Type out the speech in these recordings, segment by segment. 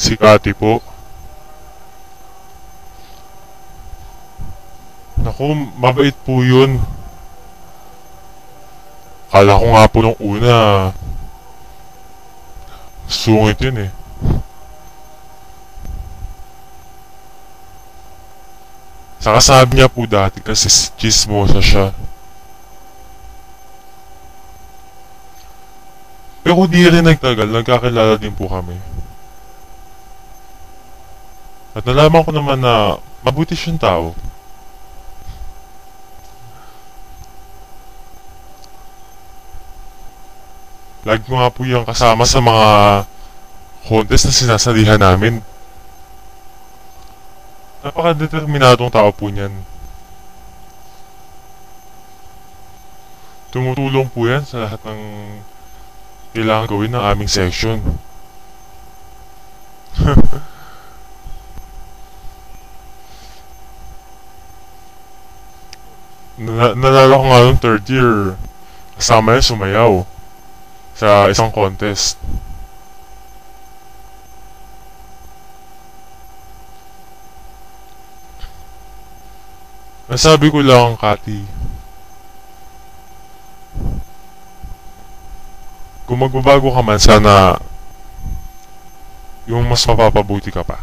Si Kati po. Naku, mabait po yun. Kala ko nga po nung una, sungit yun eh. Saka sabi niya po dati kasi chismosa siya. Pero di rin nagtagal, nagkakilala din po kami. At nalaman ko naman na mabuti siyang tao. Lagi ko nga po yung kasama sa mga contest na sinasalihan namin. Napaka-determinadong tao po niyan. Tumutulong po yan sa lahat ng kailangan gawin ng aming section. Nalala ko nga nung third year, kasama yan sumayaw sa isang contest. Nasabi ko lang, Kati, kung magbabago ka man, sana yung mas mapapabuti ka pa.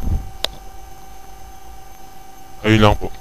Ayun lang po.